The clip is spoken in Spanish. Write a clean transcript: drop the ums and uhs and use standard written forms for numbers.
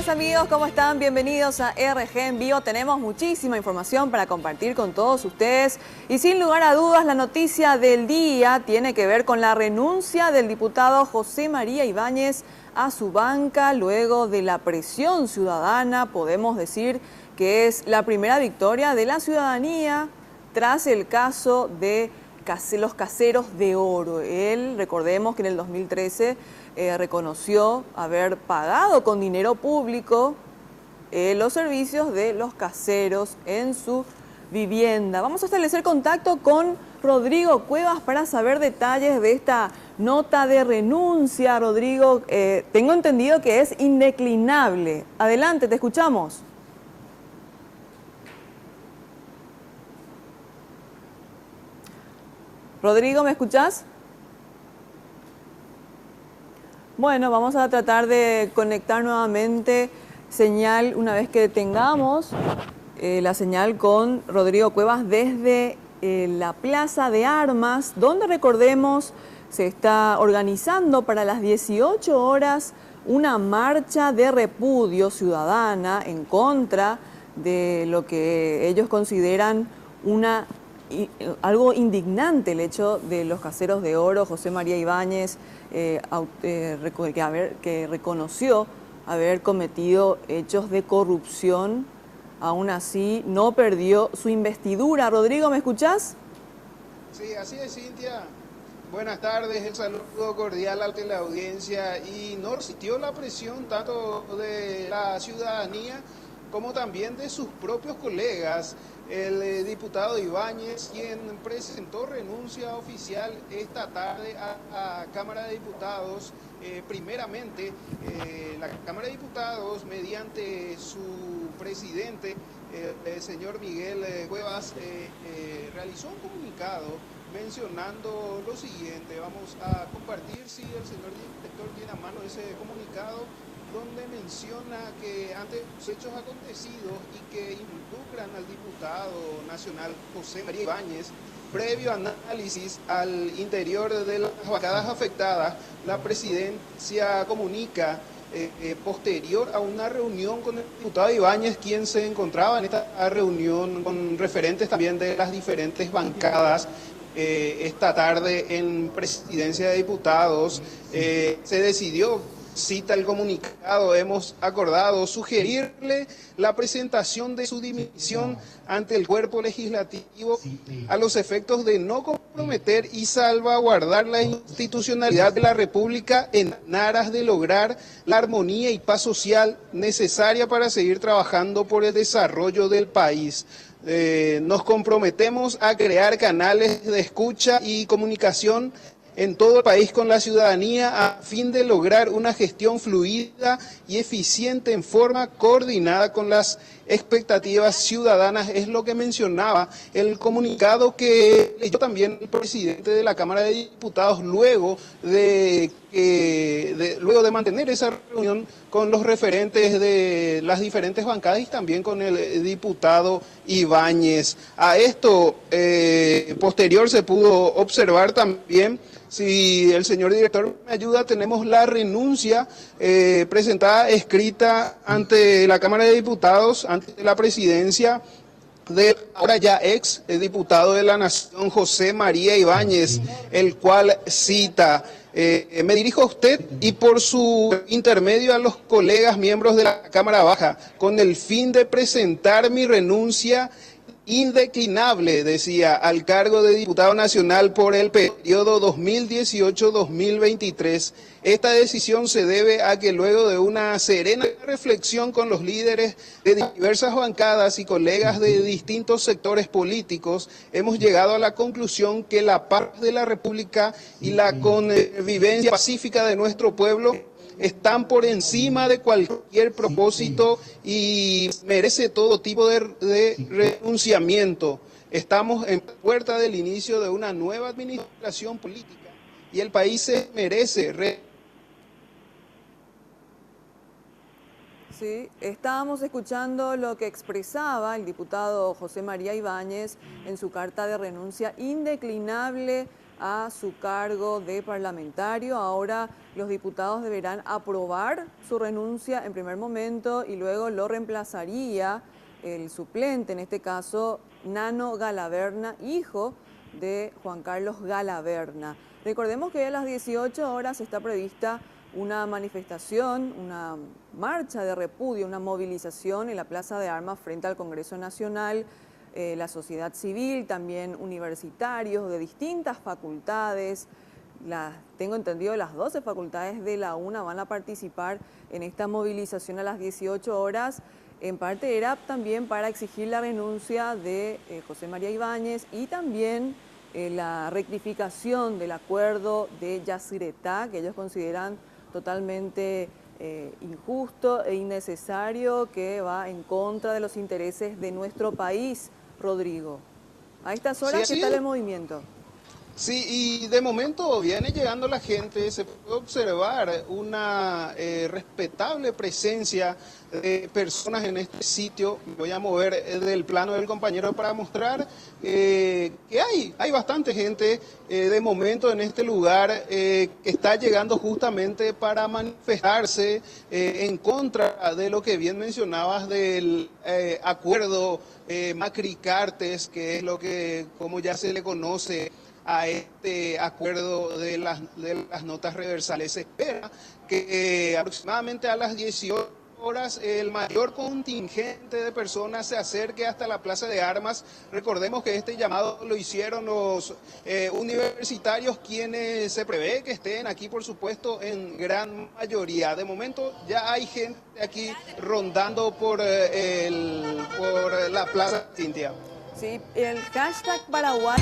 días amigos, ¿cómo están? Bienvenidos a RG en Vivo. Tenemos muchísima información para compartir con todos ustedes y sin lugar a dudas la noticia del día tiene que ver con la renuncia del diputado José María Ibáñez a su banca luego de la presión ciudadana. Podemos decir que es la primera victoria de la ciudadanía tras el caso de los caseros de oro. Él, recordemos que en el 2013 reconoció haber pagado con dinero público los servicios de los caseros en su vivienda. Vamos a establecer contacto con Rodrigo Cuevas para saber detalles de esta nota de renuncia. Rodrigo, tengo entendido que es indeclinable. Adelante, te escuchamos. Rodrigo, ¿me escuchás? Bueno, vamos a tratar de conectar nuevamente señal una vez que tengamos la señal con Rodrigo Cuevas desde la Plaza de Armas, donde recordemos se está organizando para las 18 horas una marcha de repudio ciudadana en contra de lo que ellos consideran algo indignante, el hecho de los caseros de oro. José María Ibáñez, que reconoció haber cometido hechos de corrupción, aún así no perdió su investidura. Rodrigo, ¿me escuchás? Sí, así es, Cintia. Buenas tardes, el saludo cordial a la audiencia. Y no resistió la presión tanto de la ciudadanía como también de sus propios colegas. El diputado Ibáñez, quien presentó renuncia oficial esta tarde a Cámara de Diputados. Primeramente, la Cámara de Diputados, mediante su presidente, el señor Miguel Cuevas, realizó un comunicado mencionando lo siguiente. Vamos a compartir, si el señor director tiene a mano ese comunicado, donde menciona que ante los hechos acontecidos y que involucran al diputado nacional José María Ibáñez, previo análisis al interior de las bancadas afectadas, la presidencia comunica posterior a una reunión con el diputado Ibáñez, quien se encontraba en esta reunión con referentes también de las diferentes bancadas. Esta tarde en Presidencia de Diputados se decidió, cita el comunicado, hemos acordado sugerirle la presentación de su dimisión ante el cuerpo legislativo a los efectos de no comprometer y salvaguardar la institucionalidad de la República en aras de lograr la armonía y paz social necesaria para seguir trabajando por el desarrollo del país. Nos comprometemos a crear canales de escucha y comunicación en todo el país con la ciudadanía a fin de lograr una gestión fluida y eficiente en forma coordinada con las expectativas ciudadanas. Es lo que mencionaba el comunicado que leyó también el presidente de la Cámara de Diputados luego de mantener esa reunión con los referentes de las diferentes bancadas y también con el diputado Ibáñez. A esto posterior se pudo observar también, si el señor director me ayuda, tenemos la renuncia presentada escrita ante la Cámara de Diputados, ante la presidencia del ahora ya ex diputado de la Nación, José María Ibáñez, el cual cita: me dirijo a usted y por su intermedio a los colegas miembros de la Cámara Baja, con el fin de presentar mi renuncia indeclinable, decía, al cargo de diputado nacional por el periodo 2018-2023. Esta decisión se debe a que luego de una serena reflexión con los líderes de diversas bancadas y colegas de distintos sectores políticos, hemos llegado a la conclusión que la paz de la República y la convivencia pacífica de nuestro pueblo están por encima de cualquier propósito y merece todo tipo de renunciamiento. Estamos en puerta del inicio de una nueva administración política y el país se merece Sí, estábamos escuchando lo que expresaba el diputado José María Ibáñez en su carta de renuncia indeclinable a su cargo de parlamentario. Ahora los diputados deberán aprobar su renuncia en primer momento y luego lo reemplazaría el suplente, en este caso Nano Galaverna, hijo de Juan Carlos Galaverna. Recordemos que a las 18 horas está prevista una manifestación, una marcha de repudio, una movilización en la Plaza de Armas frente al Congreso Nacional, la sociedad civil, también universitarios de distintas facultades. Tengo entendido, las 12 facultades de la UNA van a participar en esta movilización a las 18 horas. En parte era también para exigir la renuncia de José María Ibáñez y también la rectificación del acuerdo de Yacyretá, que ellos consideran totalmente injusto e innecesario, que va en contra de los intereses de nuestro país, Rodrigo. A estas horas, Sí, ¿qué tal el movimiento? sí, y de momento viene llegando la gente, se puede observar una respetable presencia de personas en este sitio. Voy a mover del plano del compañero para mostrar que hay bastante gente de momento en este lugar que está llegando justamente para manifestarse en contra de lo que bien mencionabas del acuerdo Macri-Cartes, que es lo que, como ya se le conoce a este acuerdo de las notas reversales. Se espera que aproximadamente a las 18 horas el mayor contingente de personas se acerque hasta la Plaza de Armas. Recordemos que este llamado lo hicieron los universitarios, quienes se prevé que estén aquí, por supuesto, en gran mayoría. De momento ya hay gente aquí rondando por la Plaza, Cintia. Sí, el hashtag Paraguay